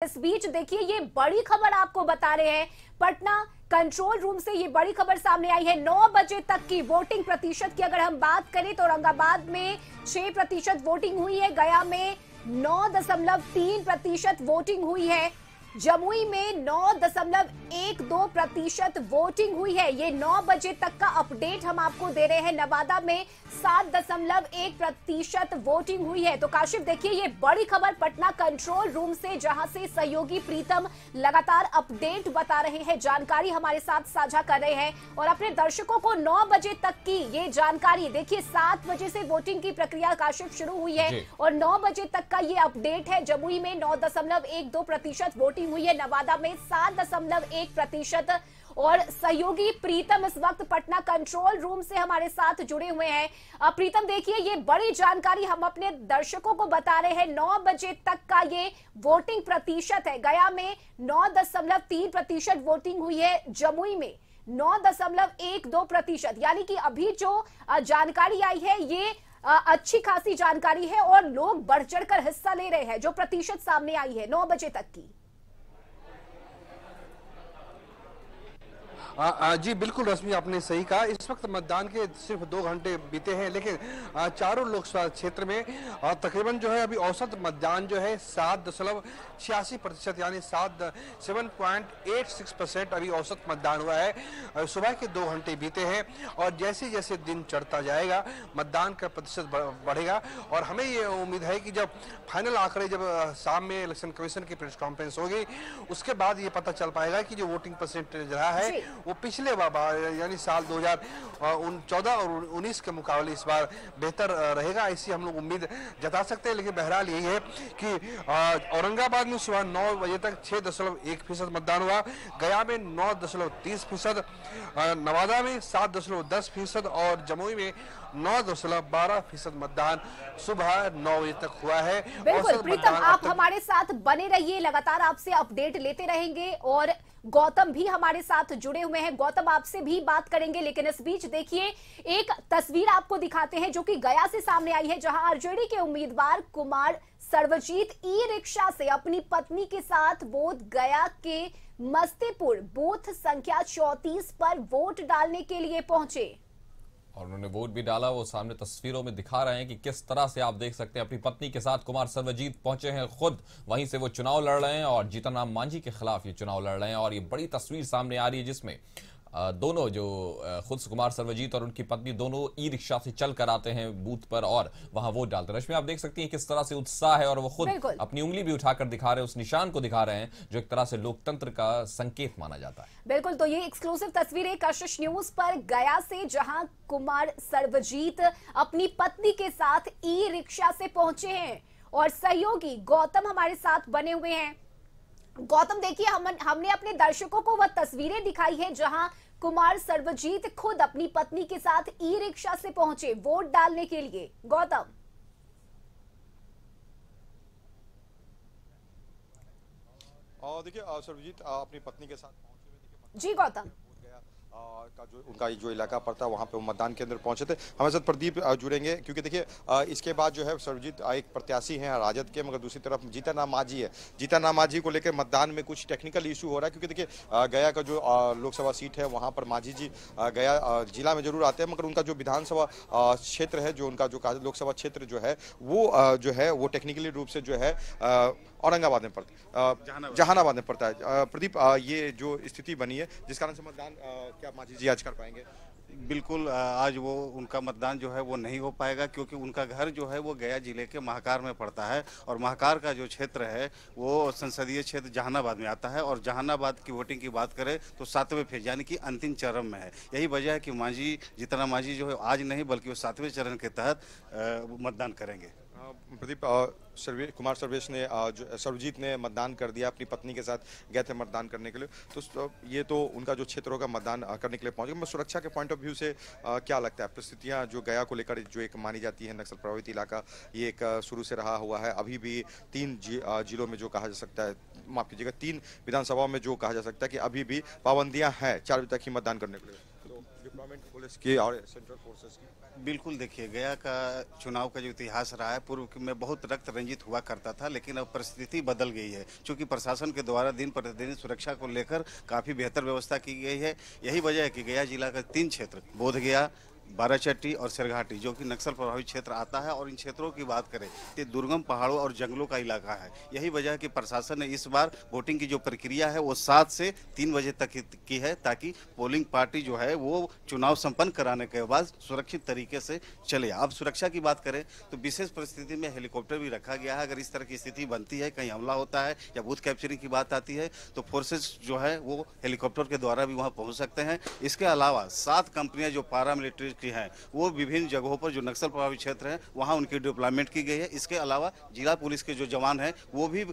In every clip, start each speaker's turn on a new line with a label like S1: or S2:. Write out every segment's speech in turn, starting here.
S1: इस बीच देखिए ये बड़ी खबर आपको बता रहे हैं, पटना कंट्रोल रूम से ये बड़ी खबर सामने आई है। 9 बजे तक की वोटिंग प्रतिशत की अगर हम बात करें तो औरंगाबाद में 6% वोटिंग हुई है, गया में 9.3% वोटिंग हुई है, जमुई में 9.12% वोटिंग हुई है। ये 9 बजे तक का अपडेट हम आपको दे रहे हैं। नवादा में 7.1% वोटिंग हुई है। तो काशिफ देखिए ये बड़ी खबर पटना कंट्रोल रूम से, जहां से सहयोगी प्रीतम लगातार अपडेट बता रहे हैं, जानकारी हमारे साथ साझा कर रहे हैं और अपने दर्शकों को 9 बजे तक की ये जानकारी देखिए। 7 बजे से वोटिंग की प्रक्रिया काशिफ शुरू हुई है और 9 बजे तक का ये अपडेट है। जमुई में 9.12% वोटिंग हुई है, नवादा में 7.1% और सहयोगी प्रीतम इस वक्त पटना कंट्रोल रूम से हमारे साथ जुड़े हुए हैं। प्रीतम देखिए ये बड़ी जानकारी हम अपने दर्शकों को बता रहे हैं। 9 बजे तक का ये वोटिंग प्रतिशत है, गया में 9.3% वोटिंग हुई है, जमुई में 9.12%, यानी कि अभी जो जानकारी आई है ये अच्छी खासी जानकारी है और लोग बढ़ चढ़कर हिस्सा ले रहे हैं। जो प्रतिशत सामने आई है 9 बजे तक की।
S2: जी बिल्कुल रश्मि, आपने सही कहा। इस वक्त मतदान के सिर्फ 2 घंटे बीते हैं, लेकिन चारों लोकसभा क्षेत्र में तकरीबन जो है अभी औसत मतदान जो है 7.86%, यानी 7.86% अभी औसत मतदान हुआ है। सुबह के 2 घंटे बीते हैं और जैसे जैसे दिन चढ़ता जाएगा मतदान का प्रतिशत बढ़ेगा और हमें ये उम्मीद है कि जब फाइनल आंकड़े जब शाम में इलेक्शन कमीशन की प्रेस कॉन्फ्रेंस होगी उसके बाद ये पता चल पाएगा कि जो वोटिंग परसेंटेज रहा है वो पिछले यानी साल 2014 और 19 के मुकाबले इस बार बेहतर रहेगा, ऐसी हम लोग उम्मीद जता सकते हैं। लेकिन बहरहाल यही है कि औरंगाबाद में सुबह 9 बजे तक 6.1% मतदान हुआ, गया में 9.30%, नवादा में 7.10% और जमुई में 9.12% मतदान सुबह 9 बजे तक हुआ है।
S1: बिल्कुल प्रीतम, आप हमारे साथ बने रहिए, लगातार आपसे अपडेट लेते रहेंगे और गौतम भी हमारे साथ जुड़े हुए हैं, गौतम आपसे भी बात करेंगे। लेकिन इस बीच देखिए एक तस्वीर आपको दिखाते हैं जो कि गया से सामने आई है, जहां आरजेडी के उम्मीदवार कुमार सर्वजीत ई रिक्शा से अपनी पत्नी के साथ बोध गया के मस्तीपुर बूथ संख्या 34 पर वोट डालने के लिए पहुंचे
S3: और उन्होंने वोट भी डाला। वो सामने तस्वीरों में दिखा रहे हैं कि किस तरह से आप देख सकते हैं अपनी पत्नी के साथ कुमार सर्वजीत पहुंचे हैं खुद, वहीं से वो चुनाव लड़ रहे हैं और जीतन राम मांझी के खिलाफ ये चुनाव लड़ रहे हैं। और ये बड़ी तस्वीर सामने आ रही है जिसमें दोनों जो खुद कुमार सर्वजीत और उनकी पत्नी दोनों ई रिक्शा से चल कर आते हैं बूथ पर और वहां वोट डालते हैं। रश्मि आप देख सकती हैं किस तरह से उत्साह है और वो खुद अपनी उंगली भी उठाकर दिखा रहे हैं, उस निशान को दिखा रहे हैं जो एक तरह से लोकतंत्र का संकेत माना जाता है।
S1: बिल्कुल, तो ये एक्सक्लूसिव तस्वीरें कशिश न्यूज पर गया से, जहां कुमार सर्वजीत अपनी पत्नी के साथ ई रिक्शा से पहुंचे हैं और सहयोगी गौतम हमारे साथ बने हुए हैं। गौतम देखिए हमने अपने दर्शकों को वह तस्वीरें दिखाई है जहां कुमार सर्वजीत खुद अपनी पत्नी के साथ ई रिक्शा से पहुंचे वोट डालने के लिए। गौतम
S4: देखिए सर्वजीत अपनी पत्नी के साथ पहुंचे हुए,
S1: जी गौतम
S4: का जो उनका जो इलाका पड़ता है वहाँ पे वो मतदान केंद्र पहुंचे थे। हमारे साथ प्रदीप जुड़ेंगे क्योंकि देखिए इसके बाद जो है सर्वजीत एक प्रत्याशी हैं राजद के, मगर दूसरी तरफ जीतन राम मांझी है। जीतन राम मांझी को लेकर मतदान में कुछ टेक्निकल इशू हो रहा है क्योंकि देखिए गया का जो लोकसभा सीट है वहाँ पर मांझी जी गया जिला में जरूर आते हैं, मगर उनका जो विधानसभा क्षेत्र है, जो उनका जो लोकसभा क्षेत्र जो है वो टेक्निकली रूप से जो है औरंगाबाद में पड़ता, जहानाबाद में पड़ता है। प्रदीप ये जो स्थिति बनी है जिस कारण से मतदान क्या मांझी जी आज कर पाएंगे?
S5: बिल्कुल, आज वो उनका मतदान जो है वो नहीं हो पाएगा क्योंकि उनका घर जो है वो गया जिले के महाकार में पड़ता है और महाकार का जो क्षेत्र है वो संसदीय क्षेत्र जहानाबाद में आता है और जहानाबाद की वोटिंग की बात करें तो 7वें फेज यानी कि अंतिम चरण में है। यही वजह है कि मांझी जीतन राम मांझी जो है आज नहीं बल्कि वो 7वें चरण के तहत मतदान करेंगे।
S4: प्रदीप कुमार सर्वजीत ने मतदान कर दिया, अपनी पत्नी के साथ गए थे मतदान करने के लिए, तो ये तो उनका जो क्षेत्र होगा मतदान करने के लिए पहुंचे। मैं सुरक्षा के पॉइंट ऑफ व्यू से क्या लगता है परिस्थितियां जो गया को लेकर जो एक मानी जाती है नक्सल प्रभावित इलाका, ये एक शुरू से रहा हुआ है, अभी भी 3 जिलों में जो कहा जा सकता है, माफ कीजिएगा 3 विधानसभाओं में जो कहा जा सकता है कि अभी भी पाबंदियां हैं 4 बजे तक ही मतदान करने के लिए। डिप्लॉयमेंट पुलिस की और सेंट्रल फोर्सेस की?
S5: बिल्कुल, देखिए गया का चुनाव का जो इतिहास रहा है पूर्व में बहुत रक्त रंजित हुआ करता था, लेकिन अब परिस्थिति बदल गई है। चूंकि प्रशासन के द्वारा दिन प्रतिदिन सुरक्षा को लेकर काफ़ी बेहतर व्यवस्था की गई है। यही वजह है कि गया जिला का 3 क्षेत्र बोधगया, बाराचट्टी और सिरघाटी जो कि नक्सल प्रभावित क्षेत्र आता है, और इन क्षेत्रों की बात करें तो दुर्गम पहाड़ों और जंगलों का इलाका है। यही वजह है कि प्रशासन ने इस बार वोटिंग की जो प्रक्रिया है वो 7 से 3 बजे तक की है, ताकि पोलिंग पार्टी जो है वो चुनाव संपन्न कराने के बाद सुरक्षित तरीके से चले। अब सुरक्षा की बात करें तो विशेष परिस्थिति में हेलीकॉप्टर भी रखा गया है। अगर इस तरह की स्थिति बनती है, कहीं हमला होता है या बूथ कैप्चरिंग की बात आती है, तो फोर्सेज जो है वो हेलीकॉप्टर के द्वारा भी वहाँ पहुँच सकते हैं। इसके अलावा 7 कंपनियाँ जो पैरामिलिट्री की हैं वो विभिन्न जगहों पर जो नक्सल प्रभावित क्षेत्र हैं वहां उनकी डिप्लॉयमेंट की गई है। इसके अलावा जिला पुलिस के जो जवान हैं वो भी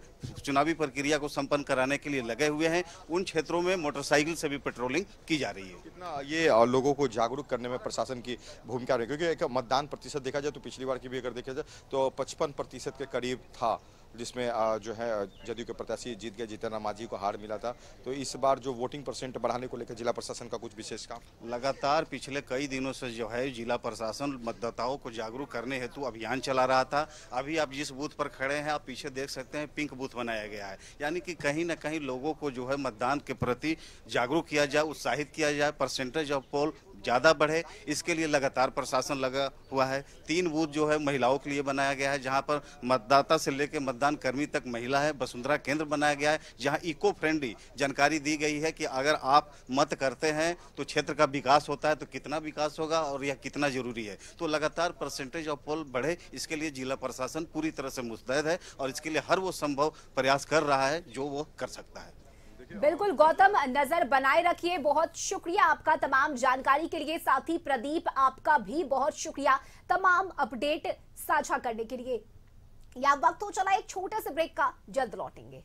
S5: चुनावी प्रक्रिया को संपन्न कराने के लिए लगे हुए हैं। उन क्षेत्रों में मोटरसाइकिल से भी पेट्रोलिंग की जा रही है।
S4: कितना ये लोगों को जागरूक करने में प्रशासन की भूमिका रही? क्योंकि एक मतदान प्रतिशत देखा जाए तो पिछली बार की भी अगर देखा जाए तो 55% के करीब था, जिसमें जो है जदयू के प्रत्याशी जीत गए, जीतन राम मांझी को हार मिला था। तो इस बार जो वोटिंग परसेंट बढ़ाने को लेकर जिला प्रशासन का कुछ विशेष काम?
S5: लगातार पिछले कई दिनों से जो है जिला प्रशासन मतदाताओं को जागरूक करने हेतु अभियान चला रहा था। अभी आप जिस बूथ पर खड़े हैं आप पीछे देख सकते हैं, पिंक बूथ बनाया गया है। यानी कि कहीं ना कहीं लोगों को जो है मतदान के प्रति जागरूक किया जाए, उत्साहित किया जाए, परसेंटेज ऑफ पोल ज़्यादा बढ़े, इसके लिए लगातार प्रशासन लगा हुआ है। 3 बूथ जो है महिलाओं के लिए बनाया गया है, जहां पर मतदाता से लेकर मतदान कर्मी तक महिला है। वसुंधरा केंद्र बनाया गया है, जहां इको फ्रेंडली जानकारी दी गई है कि अगर आप मत करते हैं तो क्षेत्र का विकास होता है, तो कितना विकास होगा और यह कितना जरूरी है। तो लगातार परसेंटेज ऑफ पोल बढ़े, इसके लिए जिला प्रशासन पूरी तरह से मुस्तैद है और इसके लिए हर वो संभव प्रयास कर रहा है जो वो कर सकता है।
S1: बिल्कुल गौतम, नजर बनाए रखिए। बहुत शुक्रिया आपका तमाम जानकारी के लिए। साथ ही प्रदीप, आपका भी बहुत शुक्रिया तमाम अपडेट साझा करने के लिए। यह वक्त हो चला एक छोटे से ब्रेक का, जल्द लौटेंगे।